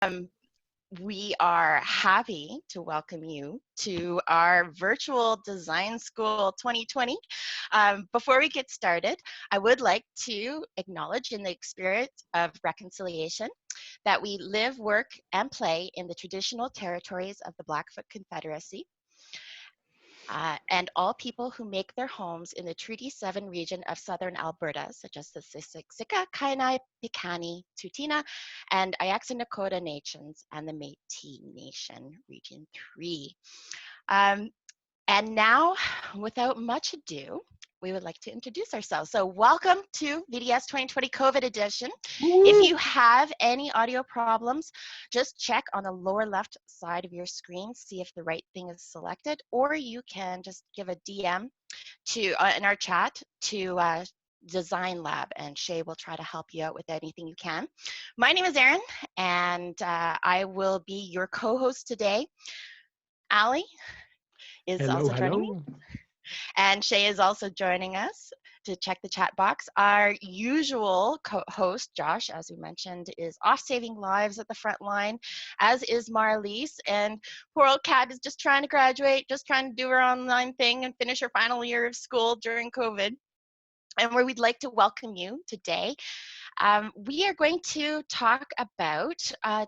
Um, we are happy to welcome you to our virtual design school 2020. Before we get started, I would like to acknowledge in the spirit of reconciliation that we live, work, and play in the traditional territories of the Blackfoot Confederacy. And all people who make their homes in the Treaty 7 region of southern Alberta, such as the Siksika, Kainai, Piikani, Tsuut'ina, and Ajax and Nakota nations, and the Métis Nation, Region 3. And now, without much ado, we would like to introduce ourselves. So welcome to VDS 2020 COVID edition. If you have any audio problems, just check on the lower left side of your screen, see if the right thing is selected, or you can just give a DM to in our chat to Design Lab, and Shay will try to help you out with anything you can. My name is Erin, and I will be your co-host today. Ali is also joining me. And Shay is also joining us to check the chat box. Our usual host, Josh, as we mentioned, is off saving lives at the front line, as is Marliese. And poor old Kat is just trying to graduate, just trying to do her online thing and finish her final year of school during COVID. And where we'd like to welcome you today. We are going to talk about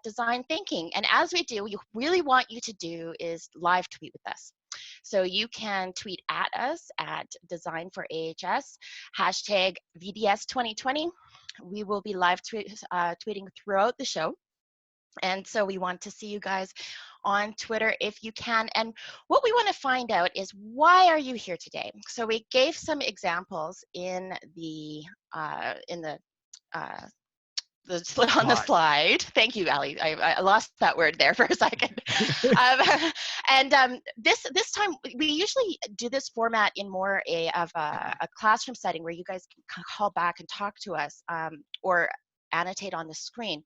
design thinking. And as we do, we really want you to do is live tweet with us. So you can tweet at us at Design for AHS, hashtag VDS 2020. We will be live tweeting throughout the show. And so we want to see you guys on Twitter if you can. And what we want to find out is, why are you here today? So we gave some examples on the slide. Thank you, Ali. I lost that word there for a second. This time, we usually do this format in more of a classroom setting where you guys can call back and talk to us or annotate on the screen.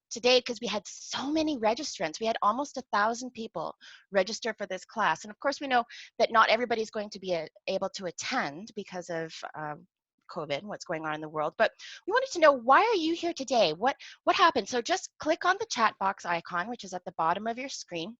Today, because we had so many registrants, we had almost 1,000 people register for this class. And of course, we know that not everybody's going to be able to attend because of COVID, what's going on in the world, but we wanted to know, why are you here today? What happened? So just click on the chat box icon, which is at the bottom of your screen,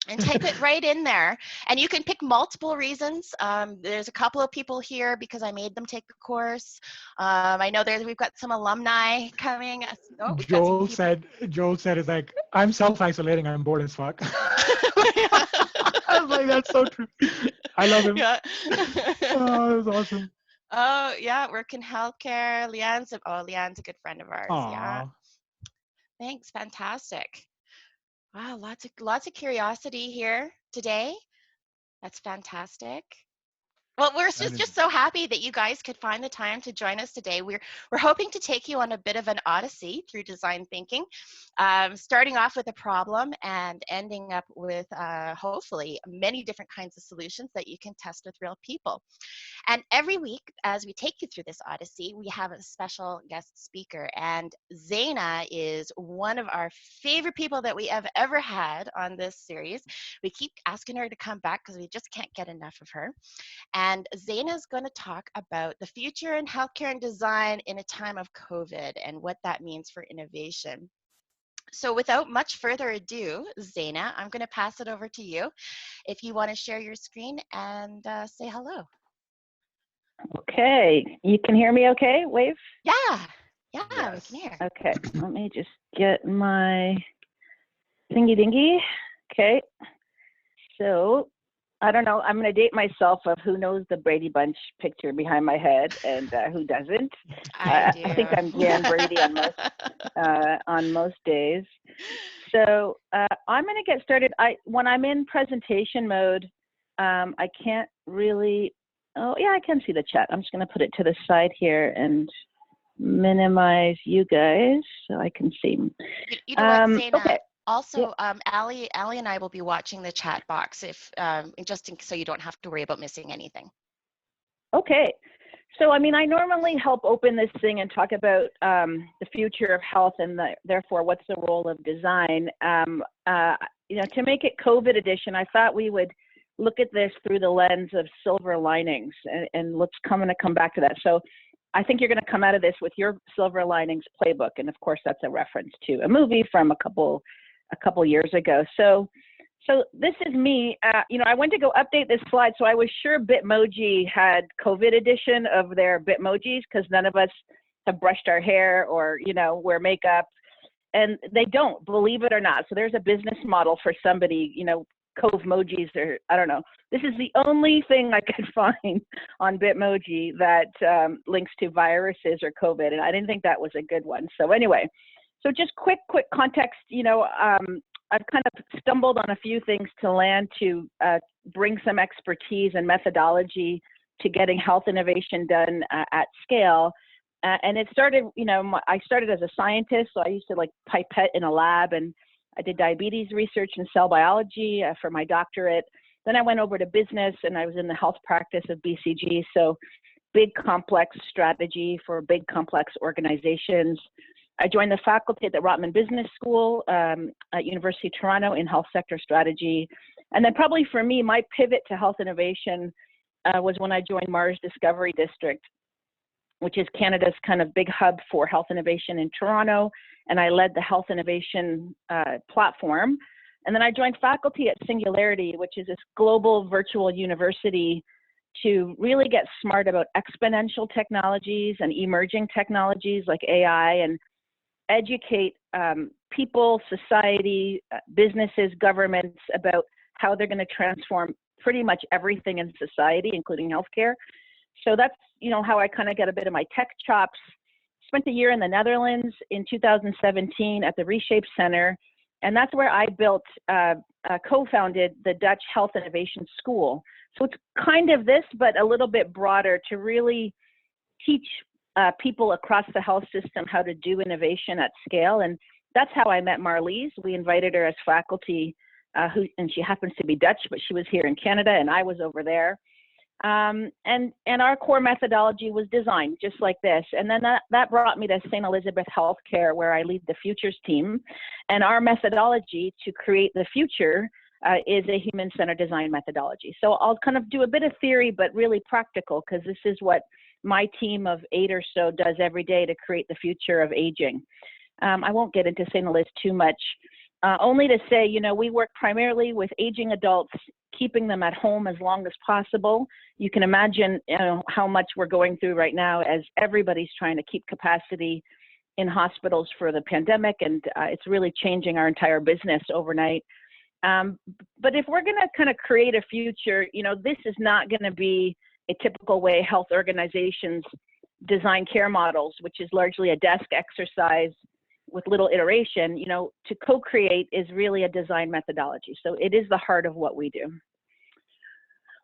and type it right in there. And you can pick multiple reasons. There's a couple of people here because I made them take the course. I know we've got some alumni coming. Oh, Joel said, it's like, I'm self-isolating, I'm bored as fuck. I was like, that's so true. I love him. Yeah. Oh, that was awesome. Oh, yeah, work in healthcare. Leanne's a good friend of ours. Aww. Yeah. Thanks, fantastic. Wow, lots of curiosity here today. That's fantastic. Well, we're just so happy that you guys could find the time to join us today. We're hoping to take you on a bit of an odyssey through design thinking, starting off with a problem and ending up with hopefully many different kinds of solutions that you can test with real people. And every week, as we take you through this odyssey, we have a special guest speaker. And Zayna is one of our favorite people that we have ever had on this series. We keep asking her to come back because we just can't get enough of her. And Zayna is going to talk about the future in healthcare and design in a time of COVID and what that means for innovation. So without much further ado, Zayna, I'm going to pass it over to you if you want to share your screen and say hello. Okay, you can hear me okay, Wave? Yeah, yes. We can hear. Okay, let me just get my thingy dingy. Okay, so I don't know, I'm going to date myself of who knows the Brady Bunch picture behind my head and who doesn't. I think I'm Jan Brady on most days. So I'm going to get started. When I'm in presentation mode, I can't really. Oh, yeah, I can see the chat. I'm just going to put it to the side here and minimize you guys so I can see. You know what, Zayna? Okay. Also, yeah. Ali and I will be watching the chat box if so you don't have to worry about missing anything. Okay. So, I mean, I normally help open this thing and talk about the future of health and therefore what's the role of design. You know, to make it COVID edition, I thought we would look at this through the lens of silver linings, and let's come back to that. So I think you're going to come out of this with your silver linings playbook. And of course, that's a reference to a movie from a couple years ago. So this is me. I went to go update this slide. So I was sure Bitmoji had COVID edition of their Bitmojis, because none of us have brushed our hair or, wear makeup. And they don't, believe it or not. So there's a business model for somebody, Covemojis, or I don't know. This is the only thing I could find on Bitmoji that links to viruses or COVID, and I didn't think that was a good one. So anyway, so just quick context. I've kind of stumbled on a few things to land to bring some expertise and methodology to getting health innovation done at scale. And it started, I started as a scientist, so I used to pipette in a lab, and I did diabetes research and cell biology for my doctorate. Then I went over to business, and I was in the health practice of BCG, so big complex strategy for big complex organizations. I joined the faculty at the Rotman Business School at University of Toronto in health sector strategy. And then probably for me, my pivot to health innovation was when I joined Mars Discovery District, which is Canada's kind of big hub for health innovation in Toronto. And I led the health innovation platform. And then I joined faculty at Singularity, which is this global virtual university to really get smart about exponential technologies and emerging technologies like AI, and educate people, society, businesses, governments about how they're going to transform pretty much everything in society, including healthcare. So that's, how I kind of get a bit of my tech chops. Spent a year in the Netherlands in 2017 at the Reshape Center. And that's where I built, co-founded the Dutch Health Innovation School. So it's kind of this, but a little bit broader, to really teach people across the health system how to do innovation at scale. And that's how I met Marlies. We invited her as faculty, and she happens to be Dutch, but she was here in Canada and I was over there. And our core methodology was designed just like this. And then that brought me to St. Elizabeth Healthcare, where I lead the futures team. And our methodology to create the future is a human-centered design methodology. So I'll kind of do a bit of theory, but really practical, because this is what my team of 8 or so does every day to create the future of aging. I won't get into St. Eliz too much, only to say, we work primarily with aging adults, keeping them at home as long as possible. You can imagine how much we're going through right now as everybody's trying to keep capacity in hospitals for the pandemic, and it's really changing our entire business overnight. But if we're going to kind of create a future, this is not going to be a typical way health organizations design care models, which is largely a desk exercise with little iteration. To co-create is really a design methodology. So it is the heart of what we do.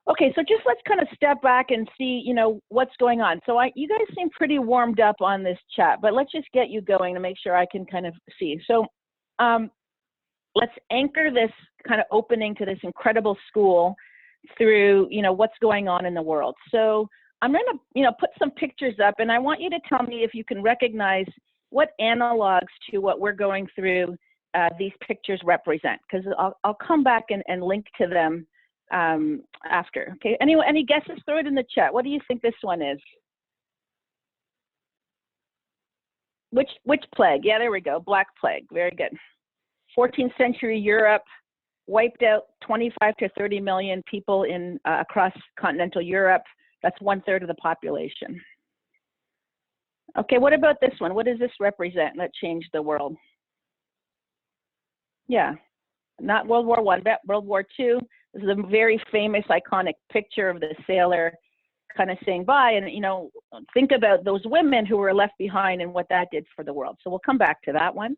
Okay, so just let's kind of step back and see, what's going on. So you guys seem pretty warmed up on this chat, but let's just get you going to make sure I can kind of see. So let's anchor this kind of opening to this incredible school through, what's going on in the world. So I'm going to, put some pictures up, and I want you to tell me if you can recognize what analogs to what we're going through these pictures represent, because I'll come back and link to them after. Okay, any guesses? Throw it in the chat. What do you think this one is? Which plague? Yeah, there we go. Black Plague. Very good. 14th century Europe wiped out 25 to 30 million people in across continental Europe. That's 1/3 of the population. Okay, what about this one? What does this represent that changed the world? Yeah, not World War I, but World War II. This is a very famous, iconic picture of the sailor kind of saying bye. And, think about those women who were left behind and what that did for the world. So we'll come back to that one.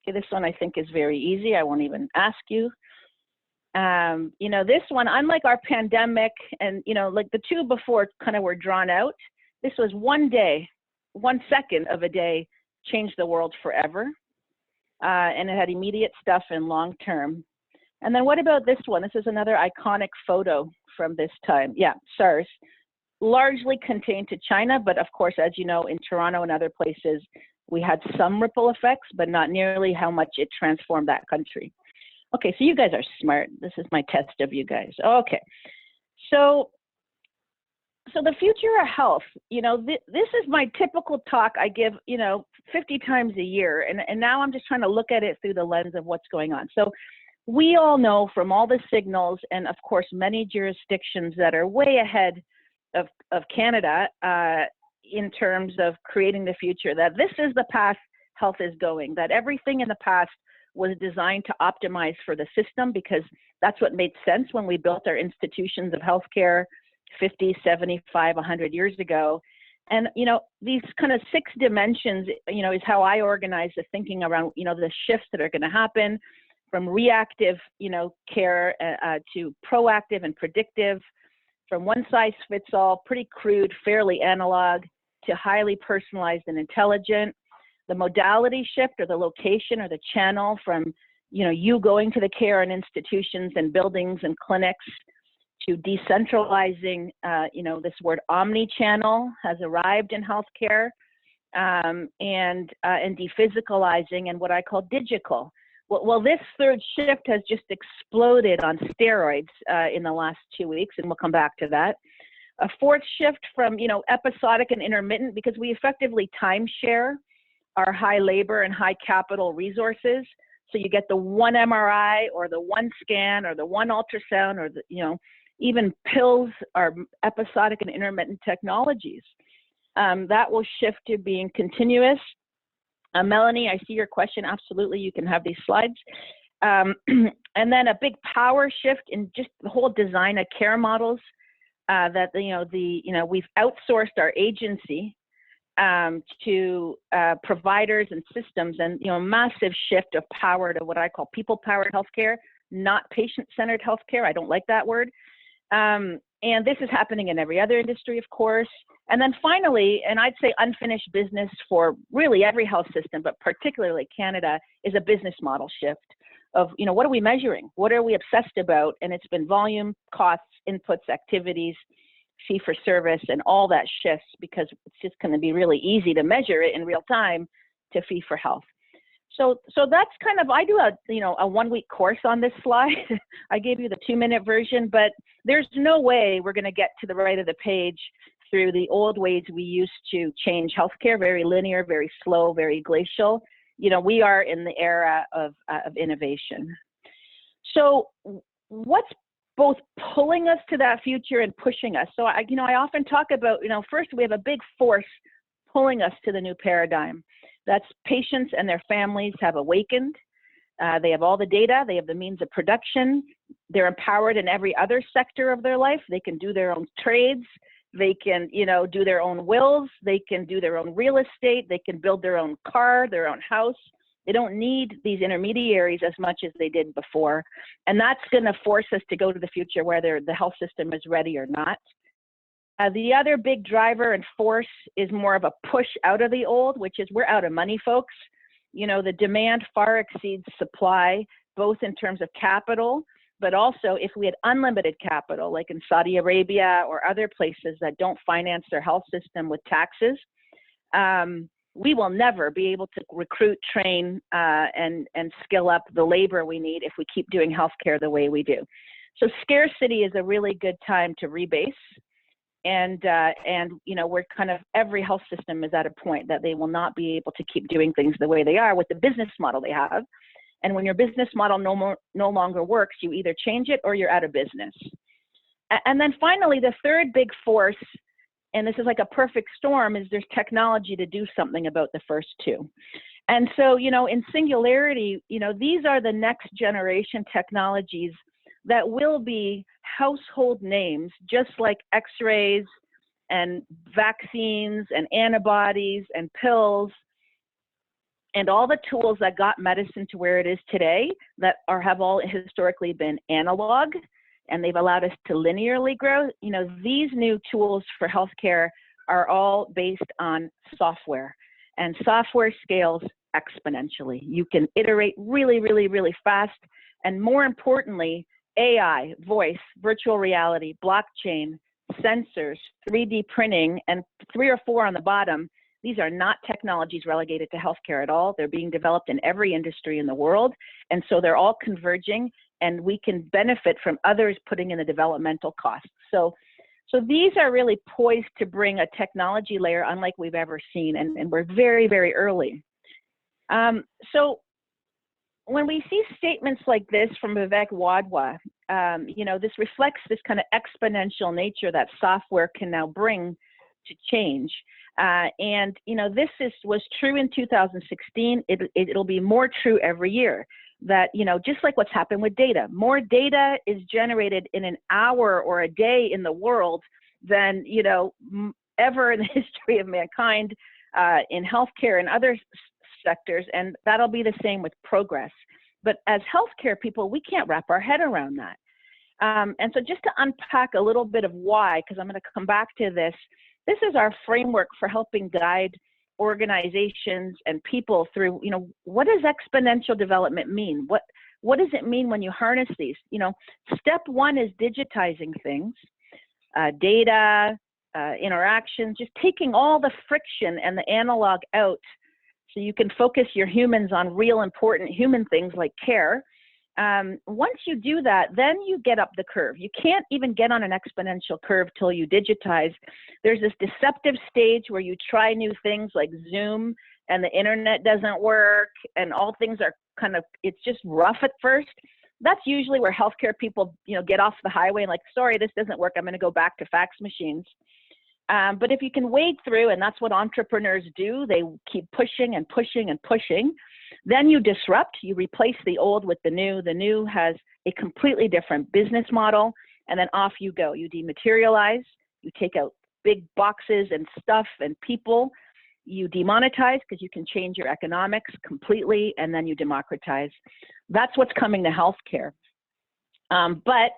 Okay, this one I think is very easy. I won't even ask you. This one, unlike our pandemic and, like the two before kind of were drawn out, this was one day, 1 second of a day changed the world forever. And it had immediate stuff and long term. And then what about this one? This is another iconic photo from this time. Yeah, SARS, largely contained to China, but of course, as you know, in Toronto and other places, we had some ripple effects, but not nearly how much it transformed that country. Okay, so you guys are smart. This is my test of you guys. Okay, so So the future of health, this is my typical talk I give, 50 times a year. And now I'm just trying to look at it through the lens of what's going on. So we all know from all the signals, and of course, many jurisdictions that are way ahead of Canada in terms of creating the future, that this is the path health is going, that everything in the past was designed to optimize for the system, because that's what made sense when we built our institutions of healthcare 50, 75, 100 years ago. And, these kind of 6 dimensions, is how I organize the thinking around, the shifts that are going to happen from reactive, care to proactive and predictive, from one size fits all, pretty crude, fairly analog, to highly personalized and intelligent. The modality shift, or the location or the channel, from, you going to the care in institutions and buildings and clinics, to decentralizing, this word omni-channel has arrived in healthcare, and dephysicalizing, and what I call digital. Well, this third shift has just exploded on steroids in the last 2 weeks, and we'll come back to that. A fourth shift from, episodic and intermittent, because we effectively timeshare our high labor and high capital resources. So you get the one MRI or the one scan or the one ultrasound, or even pills are episodic and intermittent technologies. That will shift to being continuous. Melanie, I see your question. Absolutely, you can have these slides. And then a big power shift in just the whole design of care models. That we've outsourced our agency to providers and systems, and massive shift of power to what I call people-powered healthcare, not patient-centered healthcare. I don't like that word. And this is happening in every other industry, of course. And then finally, and I'd say unfinished business for really every health system, but particularly Canada, is a business model shift of, what are we measuring? What are we obsessed about? And it's been volume, costs, inputs, activities, fee for service, and all that shifts, because it's just going to be really easy to measure it in real time to fee for health. So that's kind of, I do a 1 week course on this slide. I gave you the 2-minute version, but there's no way we're going to get to the right of the page through the old ways we used to change healthcare, very linear, very slow, very glacial. We are in the era of innovation. So what's both pulling us to that future and pushing us? So I often talk about, first we have a big force pulling us to the new paradigm. That's patients and their families have awakened. They have all the data, they have the means of production, they're empowered in every other sector of their life. They can do their own trades, they can, do their own wills, they can do their own real estate, they can build their own car, their own house. They don't need these intermediaries as much as they did before. And that's going to force us to go to the future, whether the health system is ready or not. The other big driver and force is more of a push out of the old, which is we're out of money, folks. The demand far exceeds supply, both in terms of capital, but also if we had unlimited capital, like in Saudi Arabia or other places that don't finance their health system with taxes, we will never be able to recruit, train, and skill up the labor we need if we keep doing healthcare the way we do. So scarcity is a really good time to rebase. And we're kind of, every health system is at a point that they will not be able to keep doing things the way they are with the business model they have. And when your business model no longer works, you either change it or you're out of business. And then finally, the third big force, and this is like a perfect storm, is there's technology to do something about the first two. And so, in singularity, these are the next generation technologies that will be household names, just like x-rays and vaccines and antibodies and pills and all the tools that got medicine to where it is today that have all historically been analog, and they've allowed us to linearly grow. These new tools for healthcare are all based on software, and software scales exponentially. You can iterate really, really, really fast, and more importantly, AI, voice, virtual reality, blockchain, sensors, 3D printing, and 3 or 4 on the bottom. These are not technologies relegated to healthcare at all. They're being developed in every industry in the world. And so they're all converging, and we can benefit from others putting in the developmental costs. So So these are really poised to bring a technology layer unlike we've ever seen, and we're very, very early. So when we see statements like this from Vivek Wadhwa, this reflects this kind of exponential nature that software can now bring to change. This was true in 2016. It'll be more true every year. That, just like what's happened with data, more data is generated in an hour or a day in the world than, ever in the history of mankind, in healthcare and other sectors, and that'll be the same with progress. But as healthcare people, we can't wrap our head around that. And so just to unpack a little bit of why, because I'm going to come back to this, this is our framework for helping guide organizations and people through, what does exponential development mean? What does it mean when you harness these? Step one is digitizing things, data, interactions, just taking all the friction and the analog out so you can focus your humans on real important human things like care. Once you do that, then you get up the curve. You can't even get on an exponential curve till you digitize. There's this deceptive stage where you try new things like Zoom and the internet doesn't work and all things are it's just rough at first. That's usually where healthcare people, get off the highway and like, sorry, this doesn't work. I'm going to go back to fax machines. But if you can wade through, and that's what entrepreneurs do, they keep pushing and pushing and pushing. Then you disrupt, you replace the old with the new. The new has a completely different business model, and then off you go. You dematerialize, you take out big boxes and stuff and people, you demonetize because you can change your economics completely, and then you democratize. That's what's coming to healthcare. But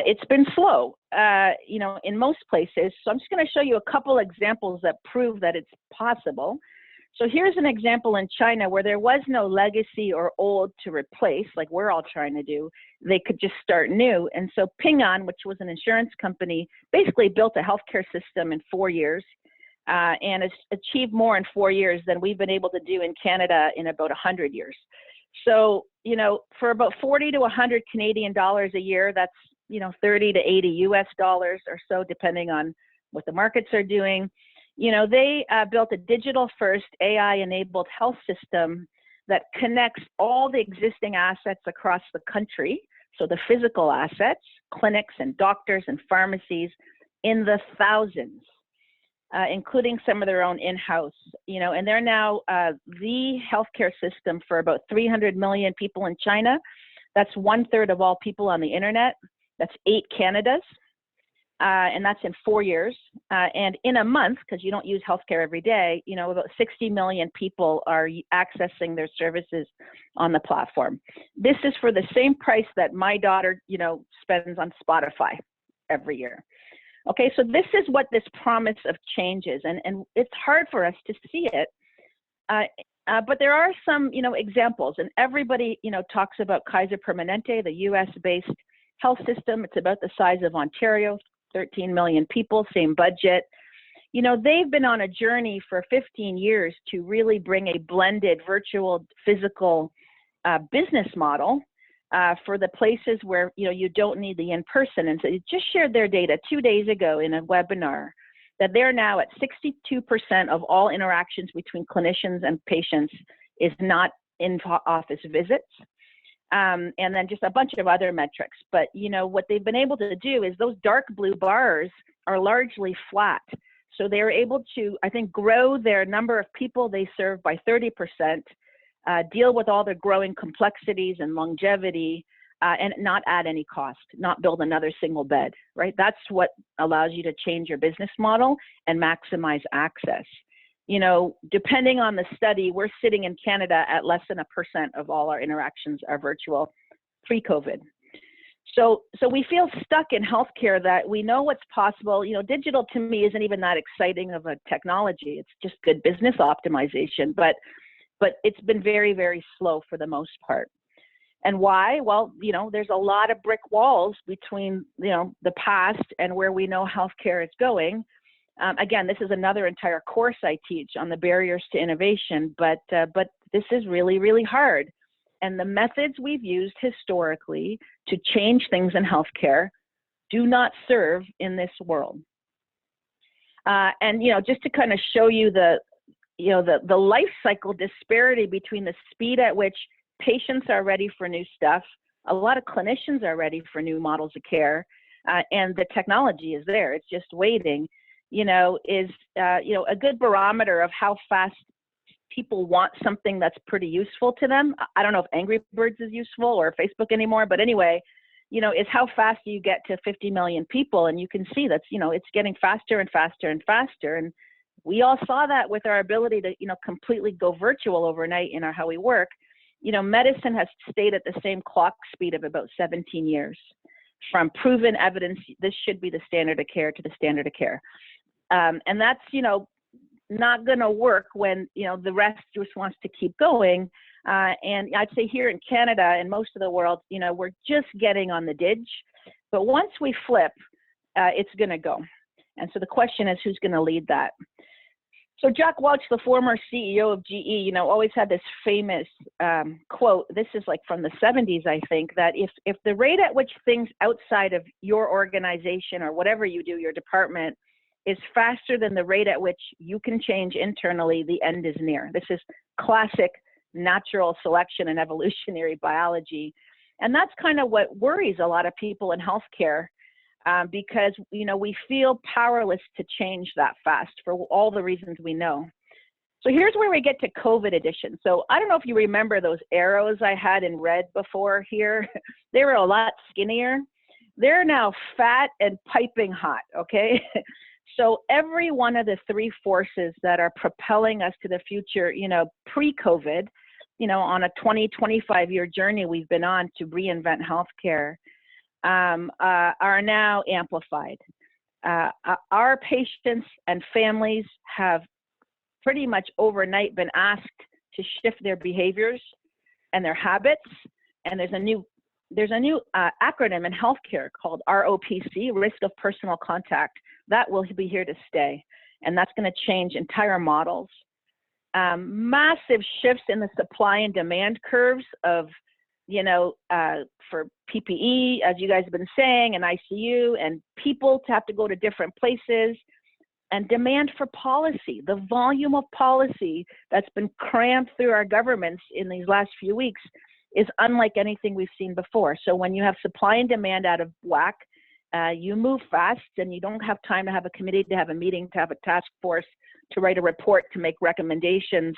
it's been slow, in most places. So I'm just going to show you a couple examples that prove that it's possible. So here's an example in China where there was no legacy or old to replace, like we're all trying to do. They could just start new. And so Ping An, which was an insurance company, basically built a healthcare system in 4 years and has achieved more in 4 years than we've been able to do in Canada in about 100 years. So, for about 40 to 100 Canadian dollars a year, that's 30 to 80 US dollars or so, depending on what the markets are doing. They built a digital-first AI-enabled health system that connects all the existing assets across the country. So the physical assets, clinics and doctors and pharmacies in the thousands, including some of their own in-house, and they're now the healthcare system for about 300 million people in China. That's 1/3 of all people on the internet. That's 8 Canadas, and that's in 4 years. And in a month, because you don't use healthcare every day, about 60 million people are accessing their services on the platform. This is for the same price that my daughter, spends on Spotify every year. Okay, so this is what this promise of change is, and it's hard for us to see it. But there are some, examples, and everybody, talks about Kaiser Permanente, the US-based health system. It's about the size of Ontario, 13 million people, same budget. They've been on a journey for 15 years to really bring a blended virtual physical business model for the places where, you don't need the in-person. And so they just shared their data 2 days ago in a webinar that they're now at 62% of all interactions between clinicians and patients is not in office visits. And then just a bunch of other metrics. But, what they've been able to do is those dark blue bars are largely flat. So they're able to, I think, grow their number of people they serve by 30%, deal with all the growing complexities and longevity, and not add any cost, not build another single bed, right? That's what allows you to change your business model and maximize access. Depending on the study, we're sitting in Canada at less than 1% of all our interactions are virtual pre-COVID. So we feel stuck in healthcare that we know what's possible. Digital to me isn't even that exciting of a technology. It's just good business optimization, but it's been very, very slow for the most part. And why? Well, there's a lot of brick walls between, the past and where we know healthcare is going. Again, this is another entire course I teach on the barriers to innovation, but this is really, really hard. And the methods we've used historically to change things in healthcare do not serve in this world. And, just to kind of show you the life cycle disparity between the speed at which patients are ready for new stuff, a lot of clinicians are ready for new models of care, and the technology is there, it's just waiting, is a good barometer of how fast people want something that's pretty useful to them. I don't know if Angry Birds is useful or Facebook anymore, but anyway, is how fast you get to 50 million people. And you can see that's, it's getting faster and faster and faster. And we all saw that with our ability to, completely go virtual overnight in how we work. Medicine has stayed at the same clock speed of about 17 years, from proven evidence, this should be the standard of care, to the standard of care. And that's, not going to work when, the rest just wants to keep going. And I'd say here in Canada and most of the world, we're just getting on the ditch. But once we flip, it's going to go. And so the question is, who's going to lead that? So Jack Welch, the former CEO of GE, always had this famous quote. This is like from the 70s, I think, that if the rate at which things outside of your organization or whatever you do, your department, is faster than the rate at which you can change internally, the end is near. This is classic natural selection and evolutionary biology. And that's kind of what worries a lot of people in healthcare, because, we feel powerless to change that fast for all the reasons we know. So here's where we get to COVID edition. So I don't know if you remember those arrows I had in red before here. They were a lot skinnier. They're now fat and piping hot, okay? So every one of the three forces that are propelling us to the future, pre-COVID, on a 25-year journey we've been on to reinvent healthcare, are now amplified. Our patients and families have pretty much overnight been asked to shift their behaviors and their habits. And there's a new acronym in healthcare called ROPC, Risk of Personal Contact. That will be here to stay, and that's going to change entire models. Massive shifts in the supply and demand curves of, for PPE, as you guys have been saying, and ICU, and people to have to go to different places, and demand for policy. The volume of policy that's been crammed through our governments in these last few weeks is unlike anything we've seen before. So when you have supply and demand out of whack, you move fast, and you don't have time to have a committee, to have a meeting, to have a task force, to write a report, to make recommendations,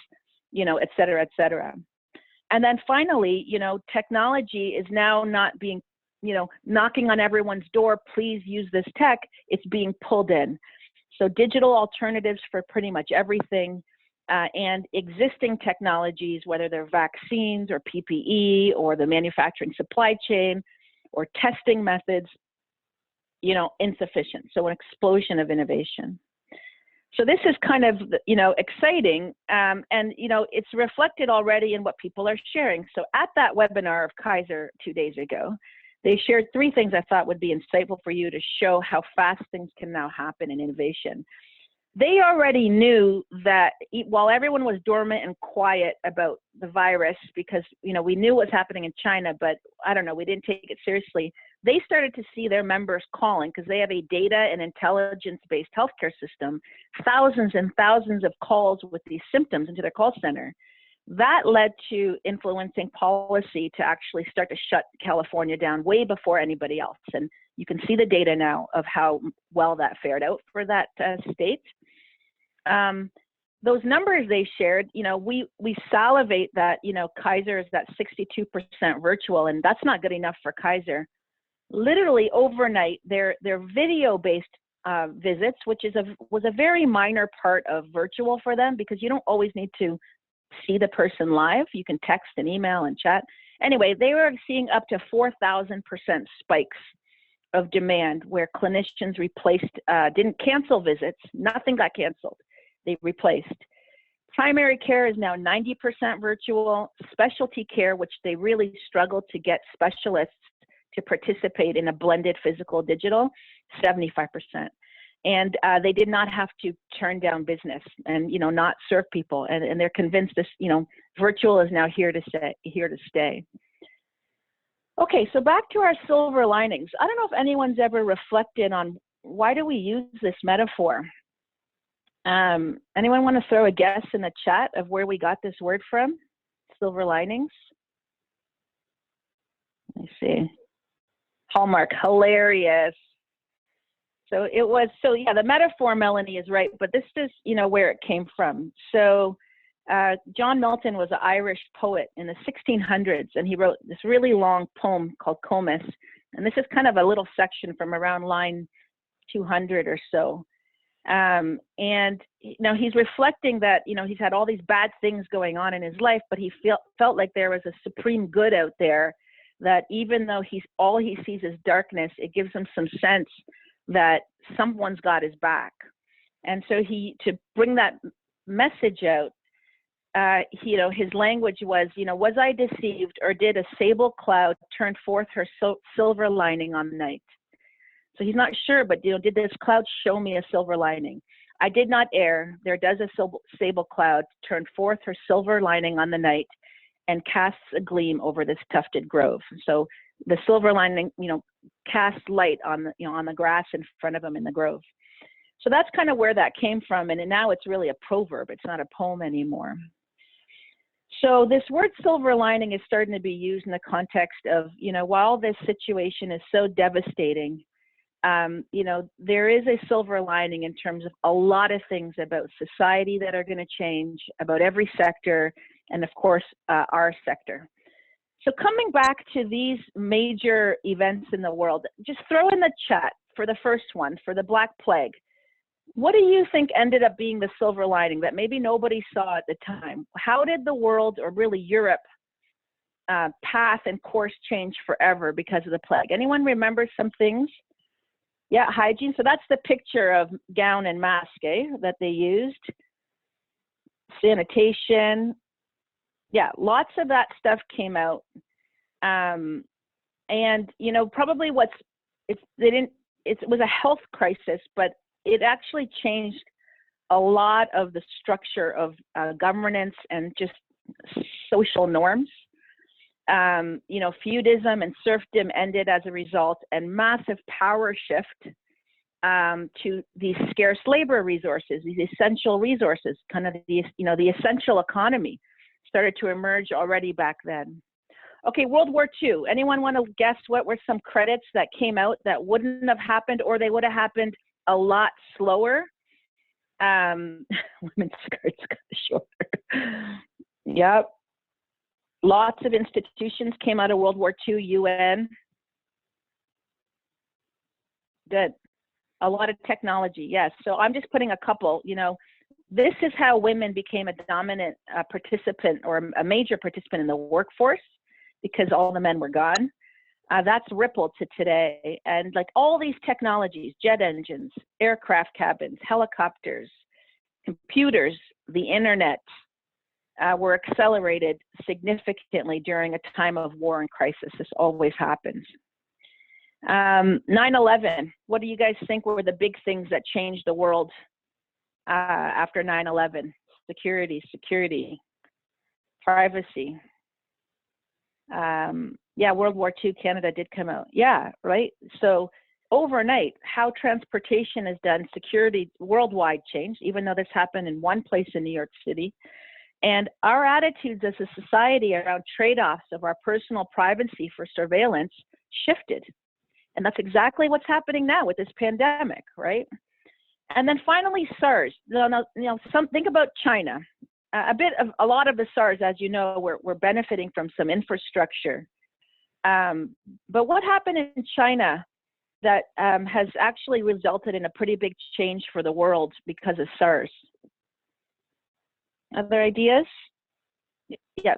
et cetera, et cetera. And then finally, technology is now not being, knocking on everyone's door, please use this tech. It's being pulled in. So digital alternatives for pretty much everything, and existing technologies, whether they're vaccines or PPE or the manufacturing supply chain or testing methods, insufficient. So an explosion of innovation. So this is kind of, exciting. And, it's reflected already in what people are sharing. So at that webinar of Kaiser 2 days ago, they shared three things I thought would be insightful for you to show how fast things can now happen in innovation. They already knew that while everyone was dormant and quiet about the virus, because, we knew what was happening in China, but I don't know, we didn't take it seriously. They started to see their members calling, because they have a data and intelligence-based healthcare system, thousands and thousands of calls with these symptoms into their call center. That led to influencing policy to actually start to shut California down way before anybody else. And you can see the data now of how well that fared out for that state. Those numbers they shared, we salivate that, Kaiser is that 62% virtual, and that's not good enough for Kaiser. Literally overnight, their video-based visits, which was a very minor part of virtual for them, because you don't always need to see the person live. You can text and email and chat. Anyway, they were seeing up to 4,000% spikes of demand where clinicians didn't cancel visits. Nothing got canceled. They replaced. Primary care is now 90% virtual. Specialty care, which they really struggled to get specialists to participate in a blended physical digital, 75%. And they did not have to turn down business and, not serve people. And they're convinced this, virtual is now here to stay. Okay, so back to our silver linings. I don't know if anyone's ever reflected on why do we use this metaphor? Anyone want to throw a guess in the chat of where we got this word from? Silver linings. Let me see. Hallmark, hilarious. So it was, so yeah, the metaphor, Melanie, is right, but this is, you know, where it came from. So John Milton was an Irish poet in the 1600s, and he wrote this really long poem called Comus. And this is kind of a little section from around line 200 or so. And you know, he's reflecting that, you know, he's had all these bad things going on in his life, but he felt like there was a supreme good out there, that even though all he sees is darkness, it gives him some sense that someone's got his back. And so to bring that message out, you know, his language was, you know, was I deceived, or did a sable cloud turn forth her silver lining on the night? So he's not sure, but, you know, did this cloud show me a silver lining? I did not err. There does a sable cloud turn forth her silver lining on the night, and casts a gleam over this tufted grove. So the silver lining, you know, casts light on the, you know, on the grass in front of him in the grove. So that's kind of where that came from. And now it's really a proverb. It's not a poem anymore. So this word silver lining is starting to be used in the context of, you know, while this situation is so devastating, you know, there is a silver lining in terms of a lot of things about society that are going to change, about every sector, and of course, our sector. So coming back to these major events in the world, just throw in the chat for the first one, for the Black Plague. What do you think ended up being the silver lining that maybe nobody saw at the time? How did the world, or really Europe, path and course change forever because of the plague? Anyone remember some things? Yeah, hygiene. So that's the picture of gown and mask, that they used. Sanitation. Yeah, lots of that stuff came out. And, you know, probably it was a health crisis, but it actually changed a lot of the structure of governance and just social norms. You know, feudism and serfdom ended as a result, and massive power shift to these scarce labor resources, these essential resources, kind of the, you know, the essential economy started to emerge already back then. Okay, World War II. Anyone want to guess what were some credits that came out that wouldn't have happened, or they would have happened a lot slower? Women's skirts got shorter. Yep. Lots of institutions came out of World War II, UN. Good. A lot of technology, yes. So I'm just putting a couple, you know, this is how women became a dominant participant, or a major participant in the workforce, because all the men were gone. That's rippled to today. And like all these technologies, jet engines, aircraft cabins, helicopters, computers, the internet, were accelerated significantly during a time of war and crisis. This always happens. 9/11, what do you guys think were the big things that changed the world after 9/11? Security, privacy. Yeah, World War II, Canada did come out. Yeah, right? So overnight, how transportation is done, security worldwide changed, even though this happened in one place in New York City. And our attitudes as a society around trade-offs of our personal privacy for surveillance shifted. And that's exactly what's happening now with this pandemic, right? And then finally, SARS. Think about China. A lot of the SARS, as you know, we're benefiting from some infrastructure. But what happened in China that has actually resulted in a pretty big change for the world because of SARS? Other ideas? Yeah.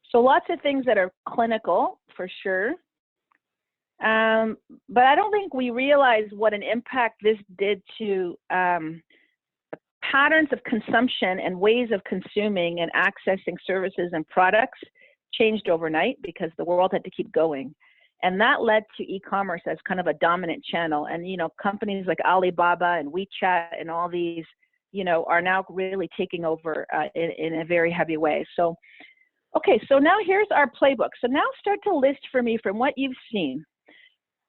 So lots of things that are clinical, for sure. But I don't think we realize what an impact this did to patterns of consumption and ways of consuming and accessing services and products changed overnight because the world had to keep going. And that led to e-commerce as kind of a dominant channel. And, you know, companies like Alibaba and WeChat and all these are now really taking over in a very heavy way. So, okay, so now here's our playbook. So now start to list for me from what you've seen.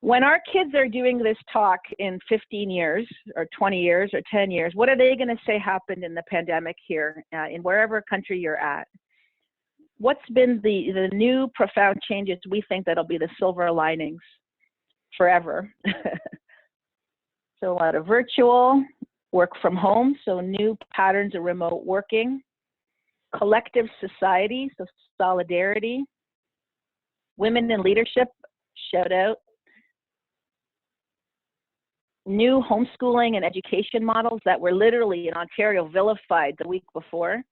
When our kids are doing this talk in 15 years or 20 years or 10 years, what are they going to say happened in the pandemic here in wherever country you're at? What's been the new profound changes we think that'll be the silver linings forever? So a lot of virtual, work from home, so new patterns of remote working, collective society, so solidarity, women in leadership, shout out, new homeschooling and education models that were literally in Ontario vilified the week before.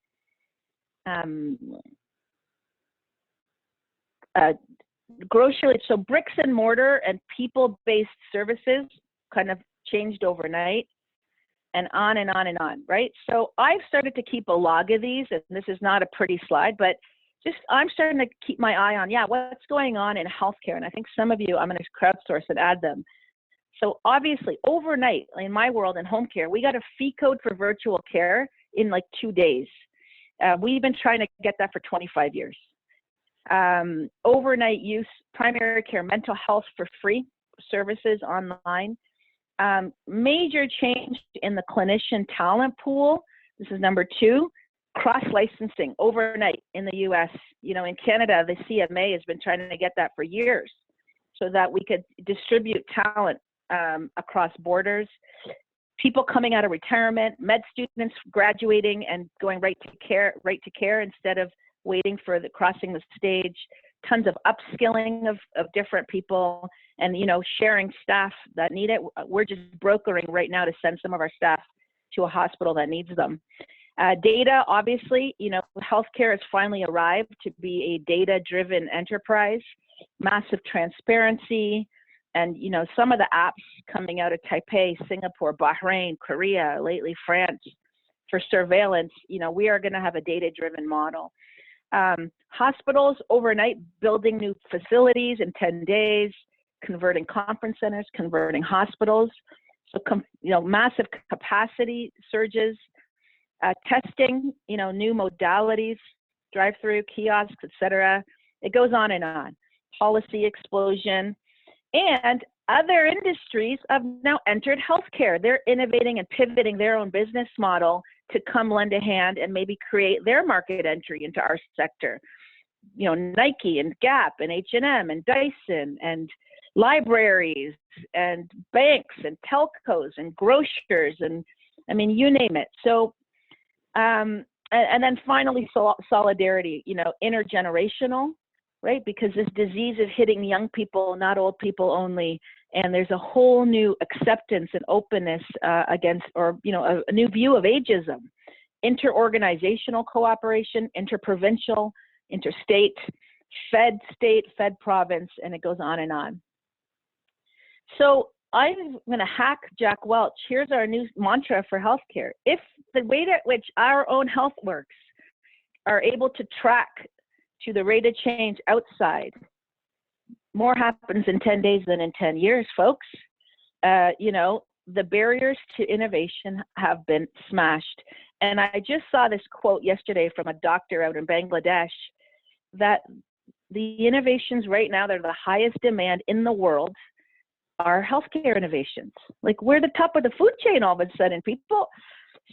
Grocery, so bricks and mortar and people-based services kind of changed overnight, and on and on and on, right? So I've started to keep a log of these, and this is not a pretty slide, but just I'm starting to keep my eye on, what's going on in healthcare, and I think some of you, I'm going to crowdsource and add them. So obviously, overnight, in my world in home care, we got a fee code for virtual care in like 2 days. We've been trying to get that for 25 years. Overnight use, primary care, mental health for free services online. Major change in the clinician talent pool. This is number 2. Cross-licensing overnight in the US. In Canada, the CMA has been trying to get that for years so that we could distribute talent across borders. People coming out of retirement, med students graduating and going right to care instead of waiting for crossing the stage. Tons of upskilling of different people, and sharing staff that need it. We're just brokering right now to send some of our staff to a hospital that needs them. Data, obviously, healthcare has finally arrived to be a data-driven enterprise. Massive transparency, and some of the apps coming out of Taipei, Singapore, Bahrain, Korea, lately France, for surveillance. We are going to have a data-driven model. Hospitals overnight building new facilities in 10 days, converting conference centers, converting hospitals. So, massive capacity surges, testing, new modalities, drive-through kiosks, etc. It goes on and on. Policy explosion, and other industries have now entered healthcare. They're innovating and pivoting their own business model to come lend a hand and maybe create their market entry into our sector. Nike and Gap and H&M and Dyson and libraries and banks and telcos and grocers and you name it. So, and then finally solidarity, intergenerational, right? Because this disease is hitting young people, not old people only. And there's a whole new acceptance and openness against, or, a new view of ageism. Interorganizational cooperation, interprovincial, interstate, fed state, fed province, and it goes on and on. So I'm going to hack Jack Welch. Here's our new mantra for healthcare. If the rate at which our own health works are able to track to the rate of change outside, more happens in 10 days than in 10 years, folks. The barriers to innovation have been smashed. And I just saw this quote yesterday from a doctor out in Bangladesh that the innovations right now that are the highest demand in the world are healthcare innovations. Like, we're the top of the food chain all of a sudden, people.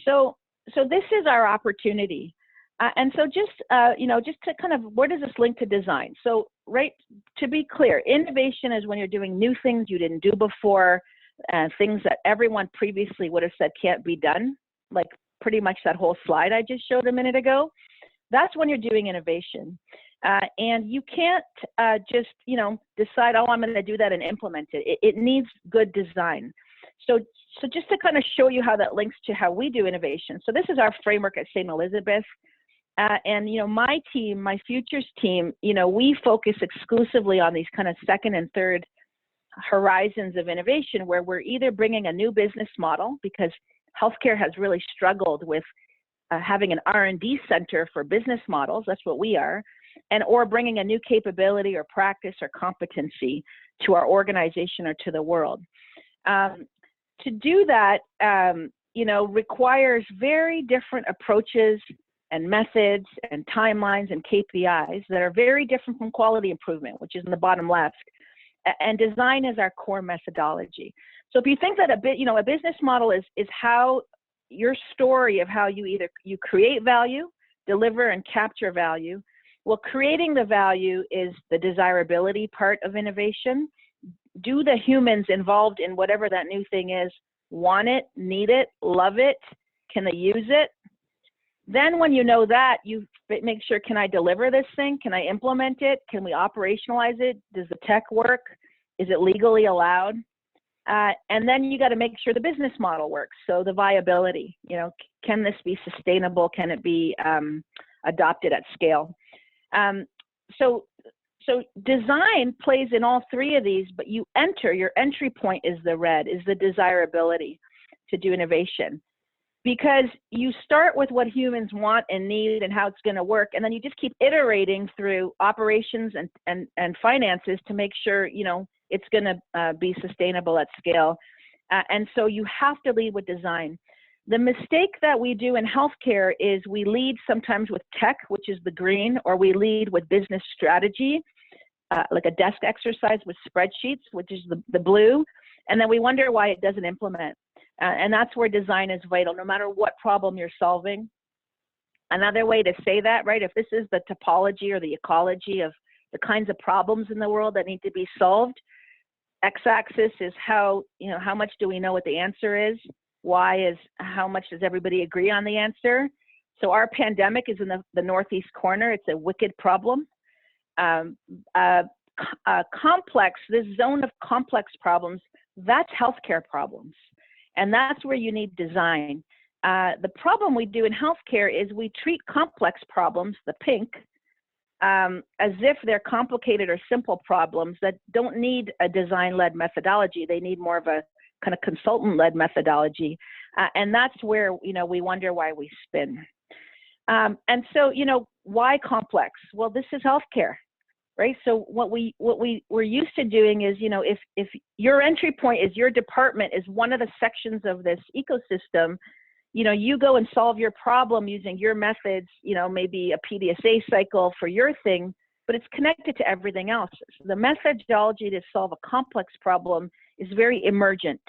So this is our opportunity. And so just to kind of, where does this link to design? So, right, to be clear, innovation is when you're doing new things you didn't do before, things that everyone previously would have said can't be done, like pretty much that whole slide I just showed a minute ago. That's when you're doing innovation. And you can't just, decide, oh, I'm going to do that and implement it. It needs good design. So just to kind of show you how that links to how we do innovation. So this is our framework at St. Elizabeth. And, my team, my futures team, we focus exclusively on these kind of second and third horizons of innovation, where we're either bringing a new business model, because healthcare has really struggled with having an R&D center for business models. That's what we are. Or bringing a new capability or practice or competency to our organization or to the world. To do that, requires very different approaches and methods and timelines and KPIs that are very different from quality improvement, which is in the bottom left. And design is our core methodology. So if you think that a business model is how your story of how you create value, deliver and capture value. Well, creating the value is the desirability part of innovation. Do the humans involved in whatever that new thing is want it, need it, love it? Can they use it? Then when you know that, you make sure, can I deliver this thing? Can I implement it? Can we operationalize it? Does the tech work? Is it legally allowed? And then you got to make sure the business model works. So the viability, can this be sustainable? Can it be adopted at scale? So design plays in all three of these, but your entry point is the red, is the desirability to do innovation. Because you start with what humans want and need and how it's going to work, and then you just keep iterating through operations and finances to make sure it's going to be sustainable at scale. And so you have to lead with design. The mistake that we do in healthcare is we lead sometimes with tech, which is the green, or we lead with business strategy, like a desk exercise with spreadsheets, which is the blue, and then we wonder why it doesn't implement. And that's where design is vital, no matter what problem you're solving. Another way to say that, right, if this is the topology or the ecology of the kinds of problems in the world that need to be solved, x-axis is how much do we know what the answer is? Y is how much does everybody agree on the answer? So our pandemic is in the northeast corner. It's a wicked problem. Complex, this zone of complex problems, that's healthcare problems. And that's where you need design. The problem we do in healthcare is we treat complex problems, the pink, as if they're complicated or simple problems that don't need a design-led methodology. They need more of a kind of consultant-led methodology. And that's where, we wonder why we spin. And so, why complex? Well, this is healthcare. Right. So what we're used to doing is, if your entry point is your department is one of the sections of this ecosystem, you go and solve your problem using your methods, maybe a PDSA cycle for your thing, but it's connected to everything else. So the methodology to solve a complex problem is very emergent,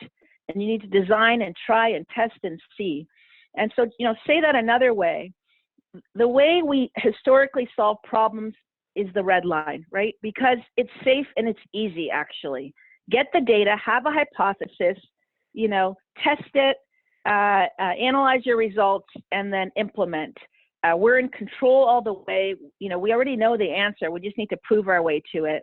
and you need to design and try and test and see. And so, say that another way, the way we historically solve problems is the red line, right? Because it's safe and it's easy, actually. Get the data, have a hypothesis, test it, analyze your results, and then implement. We're in control all the way. We already know the answer. We just need to prove our way to it.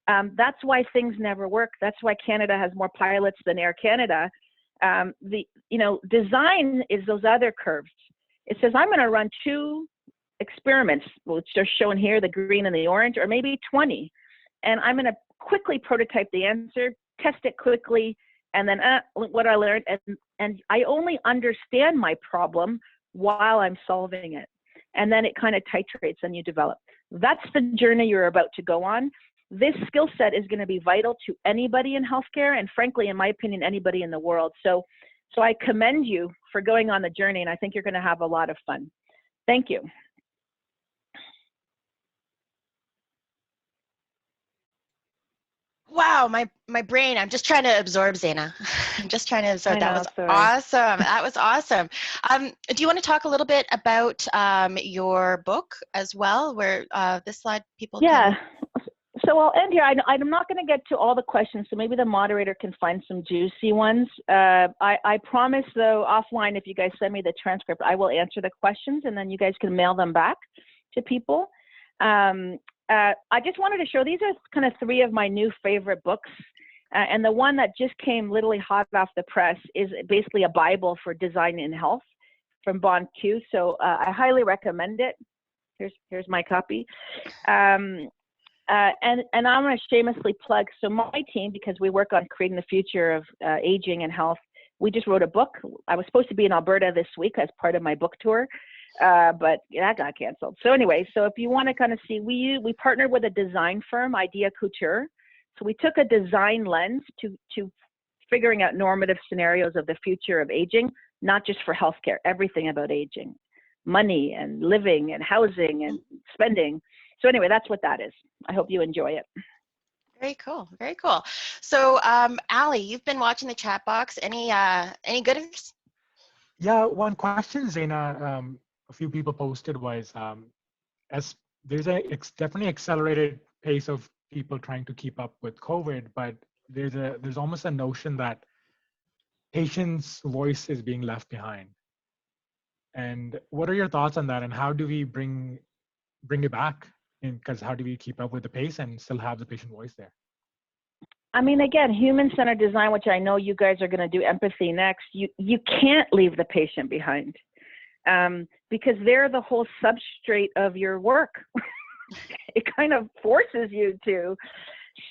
That's why things never work. That's why Canada has more pilots than Air Canada. Design is those other curves. It says, I'm going to run 2 experiments, which are shown here, the green and the orange, or maybe 20. And I'm going to quickly prototype the answer, test it quickly, and then what I learned, and I only understand my problem while I'm solving it. And then it kind of titrates and you develop. That's the journey you're about to go on. This skill set is going to be vital to anybody in healthcare, and frankly, in my opinion, anybody in the world. So I commend you for going on the journey, and I think you're going to have a lot of fun. Thank you. Wow, my brain, I'm just trying to absorb, Zayna. I'm just trying to absorb. That was Sorry. awesome. That was awesome. Do you want to talk a little bit about your book as well, where this slide people Yeah. can... So I'll end here. I'm not going to get to all the questions, so maybe the moderator can find some juicy ones. I promise, though, offline, if you guys send me the transcript, I will answer the questions, and then you guys can mail them back to people. I just wanted to show, these are kind of 3 of my new favorite books. And the one that just came literally hot off the press is basically a Bible for design in health from Bon Q. So I highly recommend it. Here's my copy. And I'm going to shamelessly plug, so my team, because we work on creating the future of aging and health, we just wrote a book. I was supposed to be in Alberta this week as part of my book tour. But that got canceled. So anyway, so if you want to kind of see, we partnered with a design firm, Idea Couture. So we took a design lens to figuring out normative scenarios of the future of aging. not just for healthcare, everything about aging, money and living and housing and spending. So anyway, that's what that is. I hope you enjoy it. Very cool. Very cool. So, Ali, you've been watching the chat box. Any gooders? Yeah, one question, Zayna, a few people posted was, as there's definitely accelerated pace of people trying to keep up with COVID, but there's almost a notion that patients' voice is being left behind. And what are your thoughts on that? And how do we bring it back? Because how do we keep up with the pace and still have the patient voice there? I mean, again, human-centered design, which I know you guys are going to do empathy next. You can't leave the patient behind, because they're the whole substrate of your work. It kind of forces you to,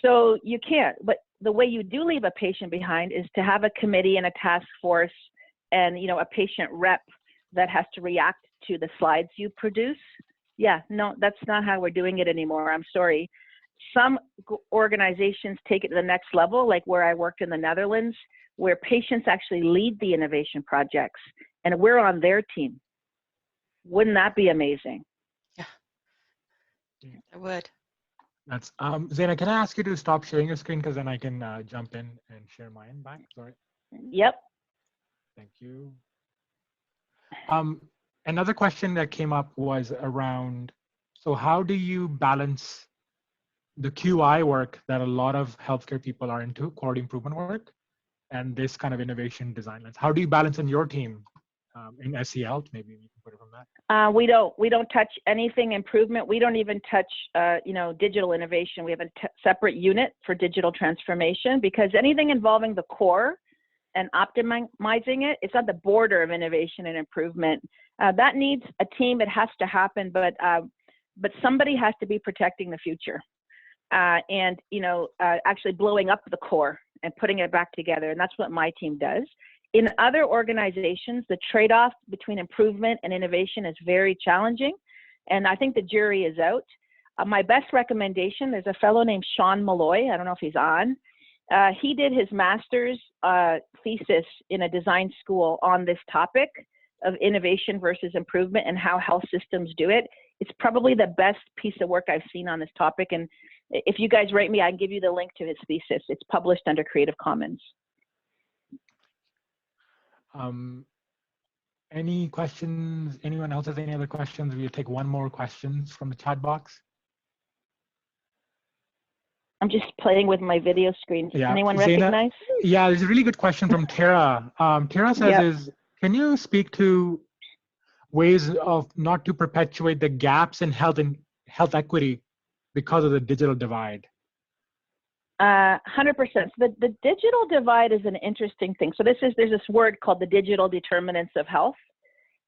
so you can't. But the way you do leave a patient behind is to have a committee and a task force, and a patient rep that has to react to the slides you produce. Yeah, no, that's not how we're doing it anymore. I'm sorry. Some organizations take it to the next level, like where I worked in the Netherlands, where patients actually lead the innovation projects, and we're on their team. Wouldn't that be amazing? Yeah, I would. That's Zayna, can I ask you to stop sharing your screen, because then I can jump in and share mine back? Sorry. Yep. Thank you. Another question that came up was around, so how do you balance the QI work that a lot of healthcare people are into, quality improvement work, and this kind of innovation design lens? How do you balance in your team in SE Health? Maybe you can put it from that. We don't touch anything improvement. We don't even touch digital innovation. We have a separate unit for digital transformation, because anything involving the core and optimizing it, it's at the border of innovation and improvement. That needs a team. It has to happen, but somebody has to be protecting the future. And actually blowing up the core and putting it back together. And that's what my team does. In other organizations, the trade-off between improvement and innovation is very challenging. And I think the jury is out. My best recommendation, there's a fellow named Sean Malloy. I don't know if he's on. He did his master's thesis in a design school on this topic of innovation versus improvement and how health systems do it. It's probably the best piece of work I've seen on this topic. And if you guys rate me, I can give you the link to his thesis. It's published under Creative Commons. Any questions? Anyone else has any other questions? We'll take one more questions from the chat box. I'm just playing with my video screen. Does anyone Zayna, recognize? Yeah, there's a really good question from Tara. Tara says, can you speak to ways of not to perpetuate the gaps in health equity because of the digital divide? 100%. The digital divide is an interesting thing. So there's this word called the digital determinants of health,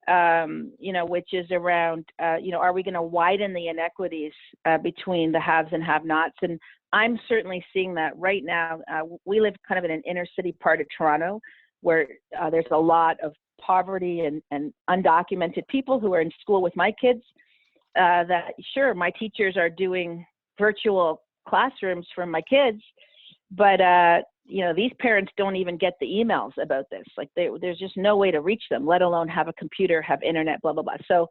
which is around, are we going to widen the inequities between the haves and have-nots? And I'm certainly seeing that right now. We live kind of in an inner city part of Toronto where there's a lot of poverty and undocumented people who are in school with my kids. That sure, my teachers are doing virtual classrooms for my kids, but these parents don't even get the emails about this. Like there's just no way to reach them, let alone have a computer, have internet, blah blah blah. So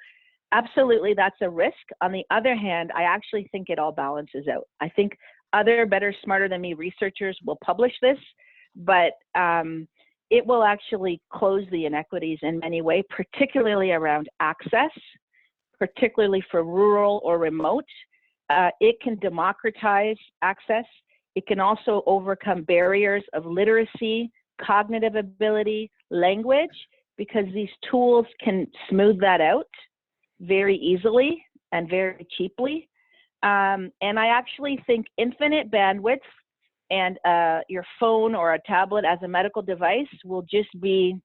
absolutely, that's a risk. On the other hand, I actually think it all balances out. I think other better, smarter than me researchers will publish this, but it will actually close the inequities in many ways, particularly around access, particularly for rural or remote. It can democratize access. It can also overcome barriers of literacy, cognitive ability, language, because these tools can smooth that out very easily and very cheaply. And I actually think infinite bandwidth and your phone or a tablet as a medical device will just be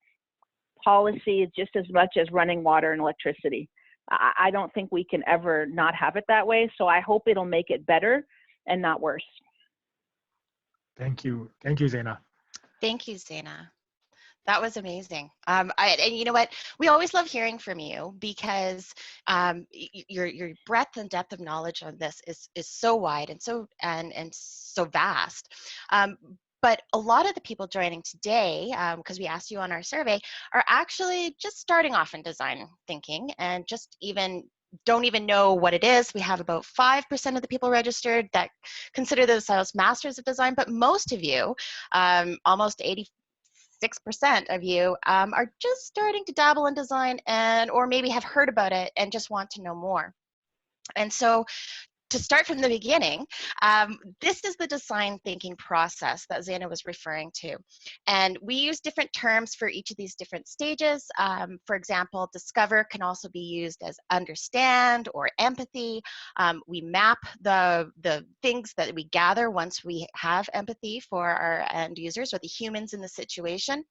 policy just as much as running water and electricity. I don't think we can ever not have it that way. So I hope it'll make it better and not worse. Thank you. Thank you, Zayna. Thank you, Zayna. That was amazing. And you know what? We always love hearing from you because your breadth and depth of knowledge on this is so wide and so vast. But a lot of the people joining today, because we asked you on our survey, are actually just starting off in design thinking and just don't even know what it is. We have about 5% of the people registered that consider themselves masters of design, but most of you, almost 86% of you, are just starting to dabble in design or maybe have heard about it and just want to know more. And so to start from the beginning, this is the design thinking process that Zayna was referring to. And we use different terms for each of these different stages. For example, discover can also be used as understand or empathy. We map the things that we gather once we have empathy for our end users or the humans in the situation.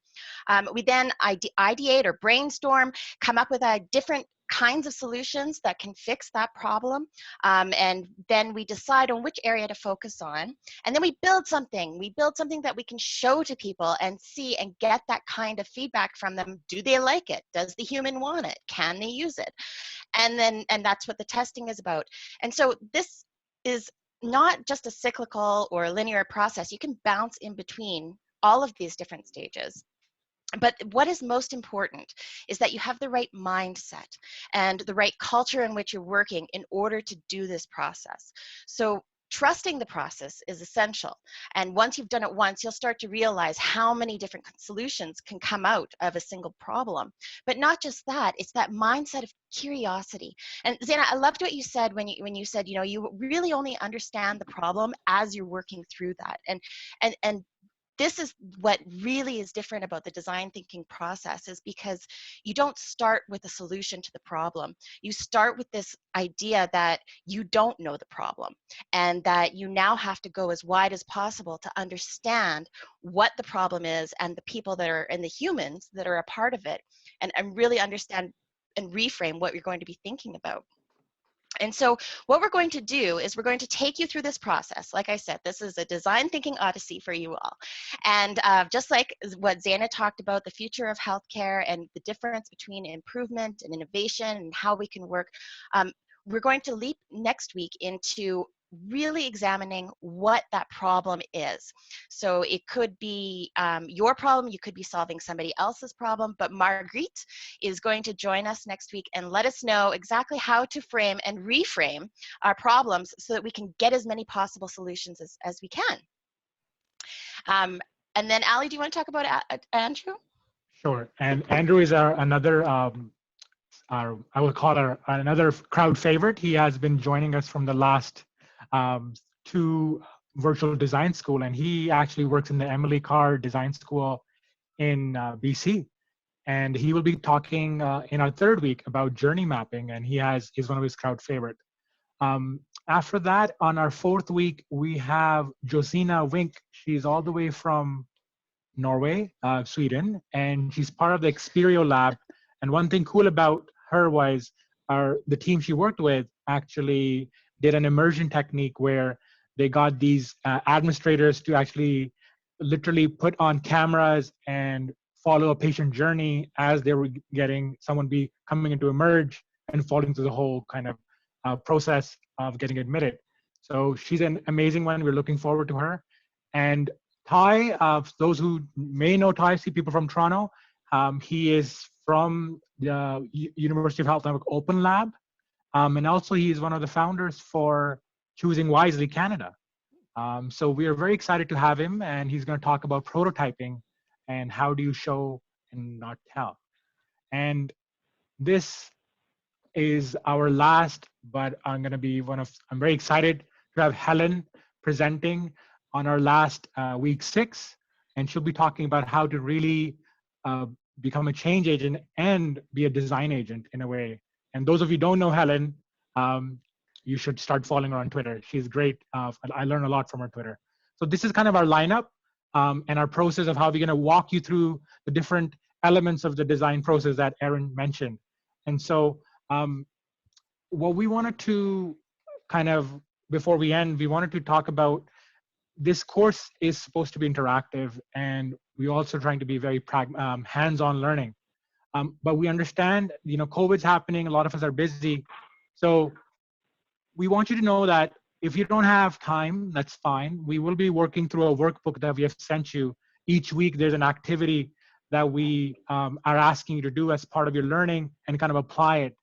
We then ideate or brainstorm, come up with different kinds of solutions that can fix that problem. And then we decide on which area to focus on. And then we build something. We build something that we can show to people and see and get that kind of feedback from them. Do they like it? Does the human want it? Can they use it? And that's what the testing is about. And so this is not just a cyclical or linear process. You can bounce in between all of these different stages. But what is most important is that you have the right mindset and the right culture in which you're working in order to do this process. So trusting the process is essential. And once you've done it once, you'll start to realize how many different solutions can come out of a single problem. But not just that, it's that mindset of curiosity. And Zayna, I loved what you said when you said, you really only understand the problem as you're working through that. And this is what really is different about the design thinking process, is because you don't start with a solution to the problem. You start with this idea that you don't know the problem and that you now have to go as wide as possible to understand what the problem is and the people that are, and the humans that are a part of it, and really understand and reframe what you're going to be thinking about. And so what we're going to do is we're going to take you through this process. Like I said, this is a design thinking odyssey for you all. And just like what Zayna talked about, the future of healthcare and the difference between improvement and innovation and how we can work, we're going to leap next week into really examining what that problem is. So it could be your problem, you could be solving somebody else's problem, but Marguerite is going to join us next week and let us know exactly how to frame and reframe our problems so that we can get as many possible solutions as we can. And then Ali, do you want to talk about Andrew? Sure. And Andrew is another, I would call her another crowd favorite. He has been joining us from the last 2 virtual design school, and he actually works in the Emily Carr Design School in BC. And he will be talking in our 3rd week about journey mapping, and is one of his crowd favorite. After that, on our 4th week, we have Josina Wink. She's all the way from Norway, Sweden, and she's part of the Experio Lab. And one thing cool about her was the team she worked with actually did an immersion technique where they got these administrators to actually literally put on cameras and follow a patient journey as they were someone be coming into emerge and following through the whole kind of process of getting admitted. So she's an amazing one. We're looking forward to her. And Ty, those who may know Ty, see people from Toronto, he is from the University of Health Network Open Lab. And also he is one of the founders for Choosing Wisely Canada. So we are very excited to have him, and he's going to talk about prototyping and how do you show and not tell. And this is our last, but I'm very excited to have Helen presenting on our last week 6, and she'll be talking about how to really become a change agent and be a design agent in a way. And those of you who don't know Helen, you should start following her on Twitter. She's great. I learn a lot from her Twitter. So this is kind of our lineup and our process of how we're going to walk you through the different elements of the design process that Erin mentioned. And so what we wanted to kind of, before we end, we wanted to talk about this course is supposed to be interactive, and we're also trying to be very hands-on learning. But we understand, COVID's happening, a lot of us are busy. So we want you to know that if you don't have time, that's fine. We will be working through a workbook that we have sent you. Each week, there's an activity that we are asking you to do as part of your learning and kind of apply it.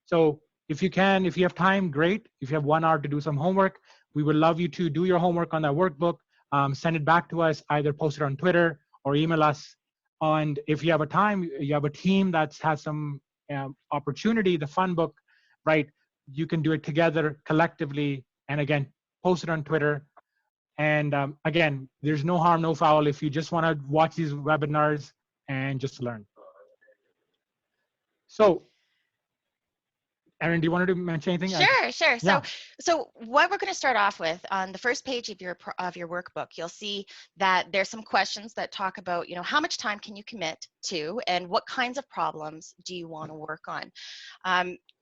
So if you can, if you have time, great. If you have 1 hour to do some homework, we would love you to do your homework on that workbook, send it back to us, either post it on Twitter or email us. And if you have a time, you have a team that has some opportunity, the fun book, right? You can do it together collectively. And again, post it on Twitter. And again, there's no harm, no foul if you just want to watch these webinars and just learn. So, Erin, do you want to mention anything? Sure. Yeah. So what we're going to start off with on the first page of your workbook, you'll see that there's some questions that talk about, how much time can you commit to, and what kinds of problems do you want to work on.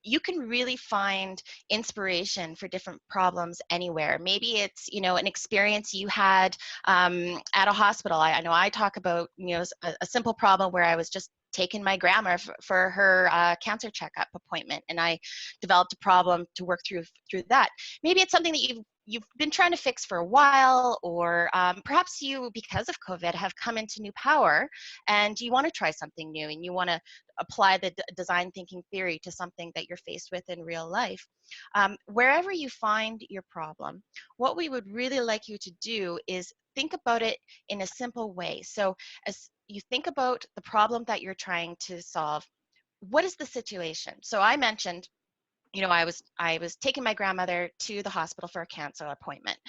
You can really find inspiration for different problems anywhere. Maybe it's, an experience you had at a hospital. I know I talk about, a simple problem where I was just taking my grandma for her cancer checkup appointment, and I developed a problem to work through that. Maybe it's something that you've been trying to fix for a while, or perhaps you, because of COVID, have come into new power and you want to try something new and you want to apply the design thinking theory to something that you're faced with in real life. Wherever you find your problem, what we would really like you to do is think about it in a simple way. So as you think about the problem that you're trying to solve, what is the situation? So I mentioned, I was taking my grandmother to the hospital for a cancer appointment.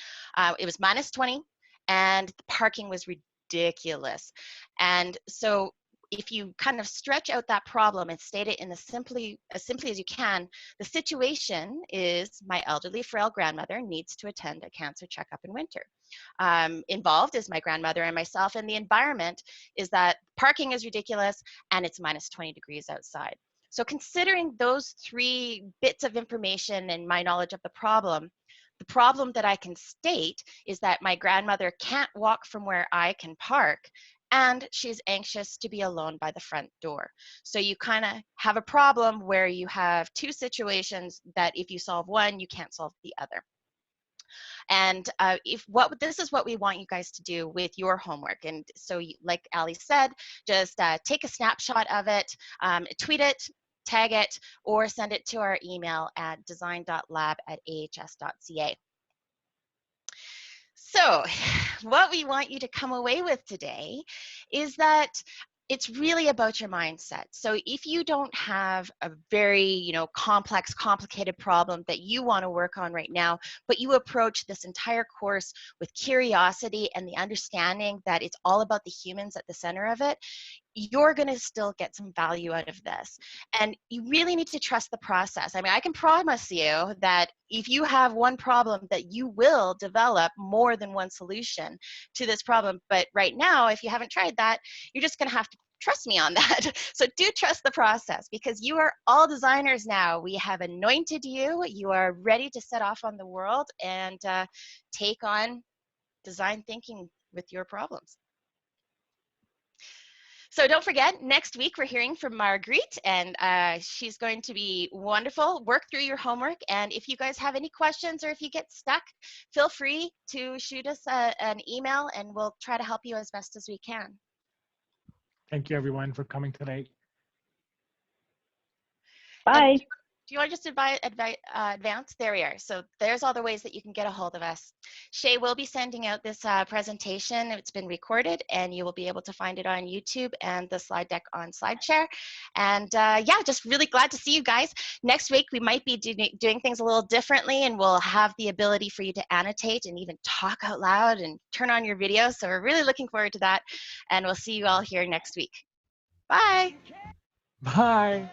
It was -20 and the parking was ridiculous. And so if you kind of stretch out that problem and state it in as simply as you can, the situation is my elderly frail grandmother needs to attend a cancer checkup in winter. Involved is my grandmother and myself, and the environment is that parking is ridiculous and it's -20 degrees outside. So considering those 3 bits of information and my knowledge of the problem that I can state is that my grandmother can't walk from where I can park, and she's anxious to be alone by the front door. So you kind of have a problem where you have 2 situations that if you solve one, you can't solve the other. And this is what we want you guys to do with your homework. And so like Ali said, just take a snapshot of it, tweet it, tag it, or send it to our email at design.lab@ahs.ca. So what we want you to come away with today is that it's really about your mindset. So if you don't have a very, complex, complicated problem that you want to work on right now, but you approach this entire course with curiosity and the understanding that it's all about the humans at the center of it, you're going to still get some value out of this. And you really need to trust the process. I mean, I can promise you that if you have one problem, that you will develop more than one solution to this problem. But right now, if you haven't tried that, you're just going to have to trust me on that. So do trust the process, because you are all designers now. We have anointed you. You are ready to set off on the world and take on design thinking with your problems. So don't forget, next week we're hearing from Marguerite, and she's going to be wonderful. Work through your homework, and if you guys have any questions or if you get stuck, feel free to shoot us an email, and we'll try to help you as best as we can. Thank you, everyone, for coming today. Bye. Do you want to just advance? There we are. So there's all the ways that you can get a hold of us. Shay will be sending out this presentation. It's been recorded, and you will be able to find it on YouTube and the slide deck on SlideShare. And yeah, just really glad to see you guys. Next week, we might be doing things a little differently, and we'll have the ability for you to annotate and even talk out loud and turn on your video. So we're really looking forward to that. And we'll see you all here next week. Bye. Bye.